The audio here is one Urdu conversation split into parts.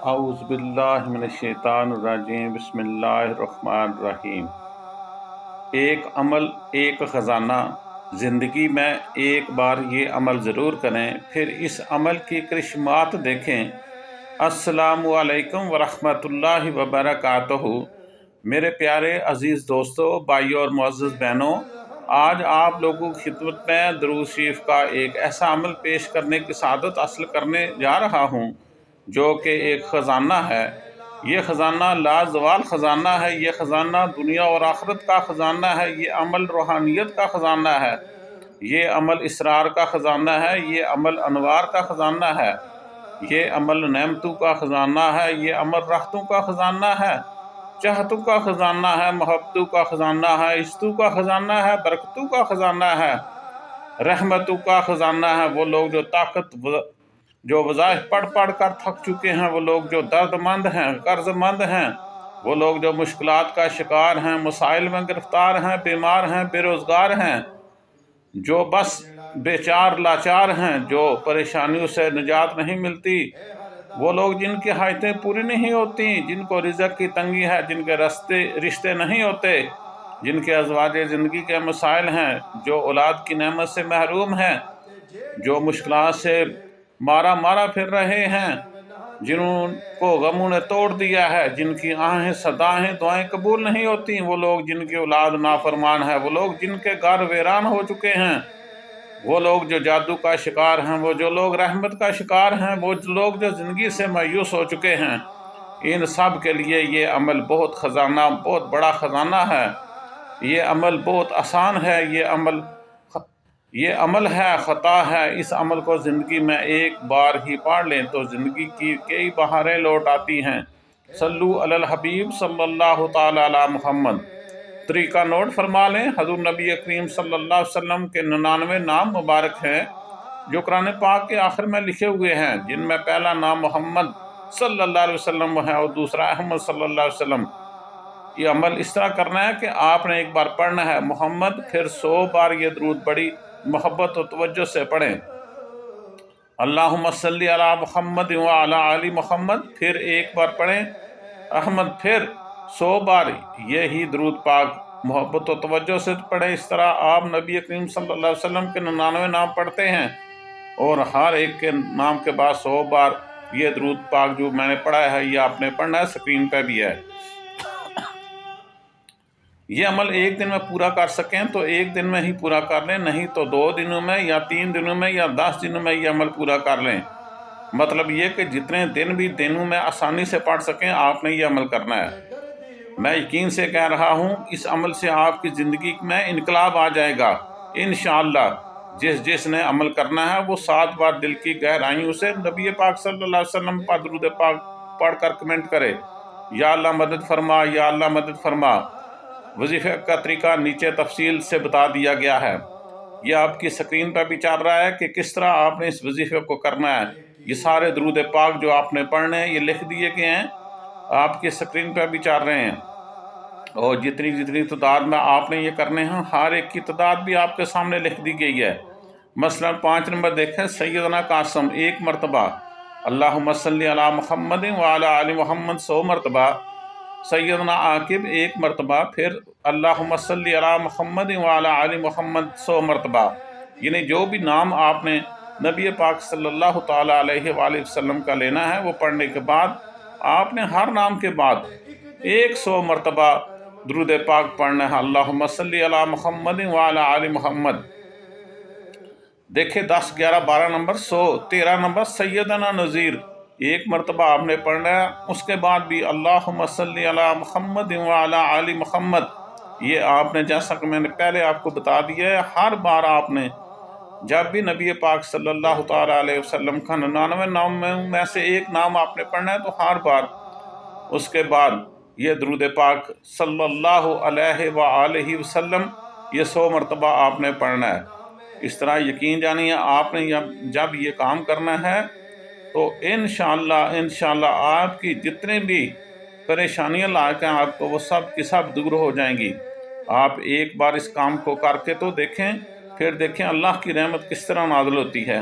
اعوذ باللہ من الشیطان الرجیم بسم اللہ الرحمن الرحیم۔ ایک عمل ایک خزانہ۔ زندگی میں ایک بار یہ عمل ضرور کریں، پھر اس عمل کی کرشمات دیکھیں۔ السلام علیکم ورحمۃ اللہ وبرکاتہ۔ میرے پیارے عزیز دوستو، بھائیوں اور معزز بہنوں، آج آپ لوگوں کی خدمت میں درود شریف کا ایک ایسا عمل پیش کرنے کی سعادت حاصل کرنے جا رہا ہوں جو کہ ایک خزانہ ہے۔ یہ خزانہ لازوال خزانہ ہے، یہ خزانہ دنیا اور آخرت کا خزانہ ہے، یہ عمل روحانیت کا خزانہ ہے، یہ عمل اسرار کا خزانہ ہے، یہ عمل انوار کا خزانہ ہے، یہ عمل نعمتوں کا خزانہ ہے، یہ عمل راحتوں کا خزانہ ہے، چاہتوں کا خزانہ ہے، محبتوں کا خزانہ ہے، عزتوں کا خزانہ ہے، برکتوں کا خزانہ ہے، رحمتوں کا خزانہ ہے۔ وہ لوگ جو وظائف پڑھ پڑھ کر تھک چکے ہیں، وہ لوگ جو درد مند ہیں، قرض مند ہیں، وہ لوگ جو مشکلات کا شکار ہیں، مسائل میں گرفتار ہیں، بیمار ہیں، بے روزگار ہیں، جو بس بیچار لاچار ہیں، جو پریشانیوں سے نجات نہیں ملتی، وہ لوگ جن کی حاجتیں پوری نہیں ہوتی، جن کو رزق کی تنگی ہے، جن کے رشتے نہیں ہوتے، جن کے ازواج زندگی کے مسائل ہیں، جو اولاد کی نعمت سے محروم ہیں، جو مشکلات سے مارا پھر رہے ہیں، جنہوں کو غموں نے توڑ دیا ہے، جن کی آہیں صدایں دعائیں قبول نہیں ہوتی، وہ لوگ جن کی اولاد نافرمان ہے، وہ لوگ جن کے گھر ویران ہو چکے ہیں، وہ لوگ جو جادو کا شکار ہیں، وہ جو لوگ رحمت کا شکار ہیں، وہ لوگ جو زندگی سے مایوس ہو چکے ہیں، ان سب کے لیے یہ عمل بہت بڑا خزانہ ہے۔ یہ عمل بہت آسان ہے، یہ عمل ہے، خطا ہے۔ اس عمل کو زندگی میں ایک بار ہی پڑھ لیں تو زندگی کی کئی بہاریں لوٹ آتی ہیں۔ صلو علی الحبیب صلی اللہ تعالی علی محمد۔ طریقہ نوٹ فرما لیں۔ حضور نبی کریم صلی اللہ علیہ وسلم کے 99 نام مبارک ہیں جو قرآن پاک کے آخر میں لکھے ہوئے ہیں، جن میں پہلا نام محمد صلی اللہ علیہ وسلم ہے اور دوسرا احمد صلی اللہ علیہ وسلم۔ یہ عمل اس طرح کرنا ہے کہ آپ نے ایک بار پڑھنا ہے محمد، پھر 100 بار یہ درود بڑی محبت و توجہ سے پڑھیں۔ اللہم صلی علی محمد وعلی آل محمد، پھر ایک بار پڑھیں احمد، پھر 100 بار یہی درود پاک محبت و توجہ سے پڑھیں۔ اس طرح آپ نبی کریم صلی اللہ علیہ وسلم کے 99 نام پڑھتے ہیں اور ہر ایک کے نام کے بعد 100 بار یہ درود پاک جو میں نے پڑھا ہے یہ آپ نے پڑھنا ہے، سکرین پہ بھی ہے۔ یہ عمل ایک دن میں پورا کر سکیں تو ایک دن میں ہی پورا کر لیں، نہیں تو 2 دنوں میں یا 3 دنوں میں یا 10 دنوں میں یہ عمل پورا کر لیں۔ مطلب یہ کہ جتنے دن بھی دنوں میں آسانی سے پڑھ سکیں آپ نے یہ عمل کرنا ہے۔ میں یقین سے کہہ رہا ہوں اس عمل سے آپ کی زندگی میں انقلاب آ جائے گا انشاءاللہ۔ جس نے عمل کرنا ہے وہ 7 بار دل کی گہرائیوں سے نبی پاک صلی اللہ علیہ وسلم پر درود پاک پڑھ کر کمنٹ کرے، یا اللہ مدد فرما، یا اللہ مدد فرما۔ وظیفے کا طریقہ نیچے تفصیل سے بتا دیا گیا ہے، یہ آپ کی سکرین پر بھی چل رہا ہے کہ کس طرح آپ نے اس وظیفے کو کرنا ہے۔ یہ سارے درود پاک جو آپ نے پڑھنے ہیں یہ لکھ دیے گئے ہیں، آپ کی سکرین پر بھی چل رہے ہیں، اور جتنی تعداد میں آپ نے یہ کرنے ہیں ہر ایک کی تعداد بھی آپ کے سامنے لکھ دی گئی ہے۔ مثلا 5 نمبر دیکھیں، سیدنا قاسم 1 مرتبہ، اللہم صلی علی محمد وعلی آل محمد 100 مرتبہ، سیدنا عاقب 1 مرتبہ، پھر اللہم صلی علی محمد وعلی آل محمد 100 مرتبہ۔ یعنی جو بھی نام آپ نے نبی پاک صلی اللہ تعالیٰ علیہ وآلہ وسلم کا لینا ہے وہ پڑھنے کے بعد آپ نے ہر نام کے بعد 100 مرتبہ درود پاک پڑھنا ہے، اللہم صلی علی محمد وعلی آل محمد۔ دیکھیں 10 11 12 نمبر 100، 13 نمبر سیدنا نذیر 1 مرتبہ آپ نے پڑھنا ہے۔ اس کے بعد بھی اللہم صلی علی محمد وعلی آل محمد، یہ آپ نے جیسا کہ میں نے پہلے آپ کو بتا دیا ہے، ہر بار آپ نے جب بھی نبی پاک صلی اللہ تعالیٰ علیہ وسلم کا 99 نام میں سے ایک نام آپ نے پڑھنا ہے تو ہر بار اس کے بعد یہ درود پاک صلی اللہ علیہ وآلہ وسلم یہ 100 مرتبہ آپ نے پڑھنا ہے۔ اس طرح یقین جانیے آپ نے جب یہ کام کرنا ہے تو انشاءاللہ آپ کی جتنے بھی پریشانیاں لاحق ہیں آپ کو وہ سب کی سب دور ہو جائیں گی۔ آپ ایک بار اس کام کو کر کے تو دیکھیں، پھر دیکھیں اللہ کی رحمت کس طرح نازل ہوتی ہے۔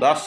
10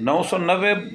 990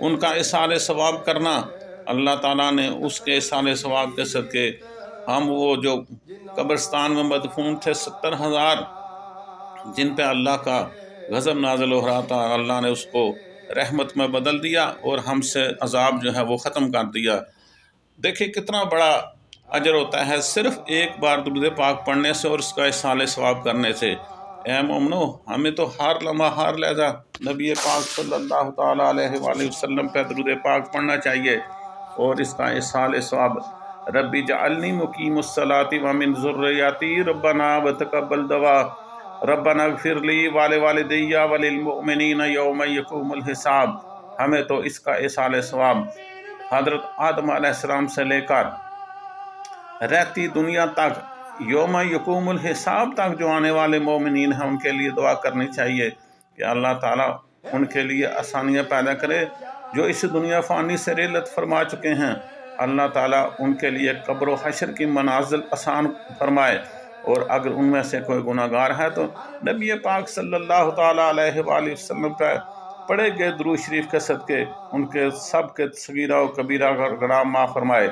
ان کا احسان ثواب کرنا، اللہ تعالیٰ نے اس کے احسان ثواب کے صدقے ہم وہ جو قبرستان میں مدفون تھے 70,000 جن پہ اللہ کا غضب نازل ہو رہا تھا، اللہ نے اس کو رحمت میں بدل دیا اور ہم سے عذاب جو ہے وہ ختم کر دیا۔ دیکھیں کتنا بڑا اجر ہوتا ہے صرف ایک بار درود پاک پڑھنے سے اور اس کا احسان ثواب کرنے سے۔ اے مومنو، ہمیں تو ہر لمحہ ہر لہجہ نبی پاک صلی اللہ تعالیٰ علیہ وآلہ وسلم پہ درود پاک پڑھنا چاہیے اور اس کا احسان ثواب۔ ربی جعلنی مقیم الصلاۃ ومن ذریتی ربنا وتقبل دعا ربنا اغفر لی ولوالدی وللمؤمنین یوم یقوم الحساب۔ ہمیں تو اس کا احسان ثواب حضرت آدم علیہ السلام سے لے کر رہتی دنیا تک، یوم یقوم الحساب تک جو آنے والے مومنین ہیں ان کے لیے دعا کرنی چاہیے کہ اللہ تعالیٰ ان کے لیے آسانیاں پیدا کرے۔ جو اس دنیا فانی سے رحلت فرما چکے ہیں، اللہ تعالیٰ ان کے لیے قبر و حشر کی منازل آسان فرمائے، اور اگر ان میں سے کوئی گناہ گار ہے تو نبی پاک صلی اللہ تعالیٰ علیہ وآلہ وسلم پہ پڑھے گئے درود شریف کے صدقے ان کے سب کے صغیرہ و کبیرہ گناہ معاف فرمائے۔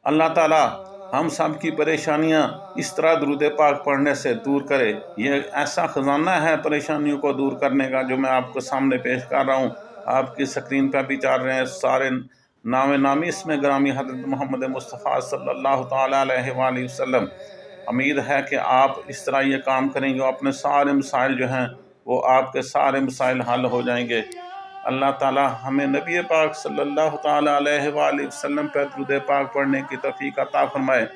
اللہ تعالیٰ ہم سب کی پریشانیاں اس طرح درود پاک پڑھنے سے دور کرے۔ یہ ایسا خزانہ ہے پریشانیوں کو دور کرنے کا جو میں آپ کو سامنے پیش کر رہا ہوں۔ آپ کی سکرین پہ بھی چل رہے ہیں سارے نام نامی اس میں گرامی حضرت محمد مصطفیٰ صلی اللہ تعالیٰ علیہ وآلہ وسلم۔ امید ہے کہ آپ اس طرح یہ کام کریں گے، اپنے سارے مسائل جو ہیں وہ آپ کے سارے مسائل حل ہو جائیں گے۔ اللہ تعالیٰ ہمیں نبی پاک صلی اللہ تعالیٰ علیہ وآلہ وسلم پہ درود پاک پڑھنے کی توفیق عطا فرمائے۔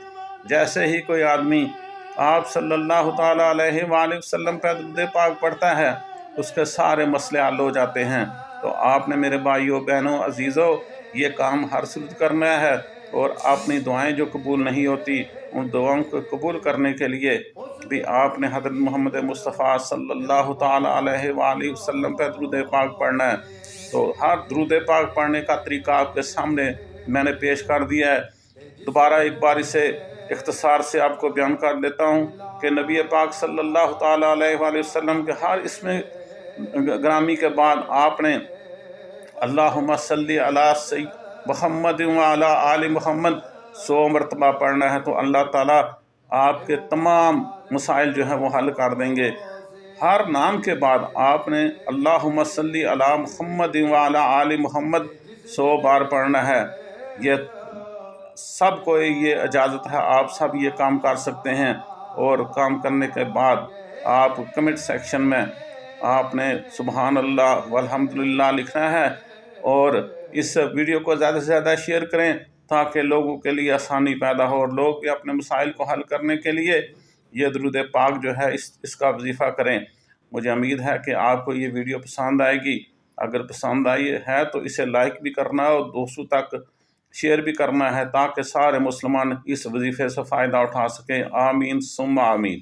جیسے ہی کوئی آدمی آپ صلی اللہ تعالیٰ علیہ وآلہ وسلم پہ درود پاک پڑھتا ہے اس کے سارے مسئلے حل ہو جاتے ہیں۔ تو آپ نے میرے بھائیوں بہنوں عزیزوں یہ کام ہر صورت کرنا ہے، اور اپنی دعائیں جو قبول نہیں ہوتی ان دعاؤں کو قبول کرنے کے لیے بھی آپ نے حضرت محمد مصطفیٰ صلی اللہ تعالیٰ علیہ وآلہ وسلم پہ درود پاک پڑھنا ہے۔ تو ہر درود پاک پڑھنے کا طریقہ آپ کے سامنے میں نے پیش کر دیا ہے۔ دوبارہ ایک بار اسے اختصار سے آپ کو بیان کر دیتا ہوں کہ نبی پاک صلی اللہ تعالیٰ علیہ وآلہ وسلم کے ہر اسم گرامی کے بعد آپ نے اللہم صلی علی سید محمد وعلی آل محمد 100 مرتبہ پڑھنا ہے، تو اللہ تعالیٰ آپ کے تمام مسائل جو ہیں وہ حل کر دیں گے۔ ہر نام کے بعد آپ نے اللہم صلی علی محمد وعلی آل محمد 100 بار پڑھنا ہے۔ یہ سب کو یہ اجازت ہے، آپ سب یہ کام کر سکتے ہیں، اور کام کرنے کے بعد آپ کمنٹ سیکشن میں آپ نے سبحان اللہ والحمدللہ لکھنا ہے، اور اس ویڈیو کو زیادہ سے زیادہ شیئر کریں تاکہ لوگوں کے لیے آسانی پیدا ہو، اور لوگ بھی اپنے مسائل کو حل کرنے کے لیے یہ درود پاک جو ہے اس کا وظیفہ کریں۔ مجھے امید ہے کہ آپ کو یہ ویڈیو پسند آئے گی۔ اگر پسند آئی ہے تو اسے لائک بھی کرنا اور دوستوں تک شیئر بھی کرنا ہے تاکہ سارے مسلمان اس وظیفے سے فائدہ اٹھا سکیں۔ آمین ثم آمین۔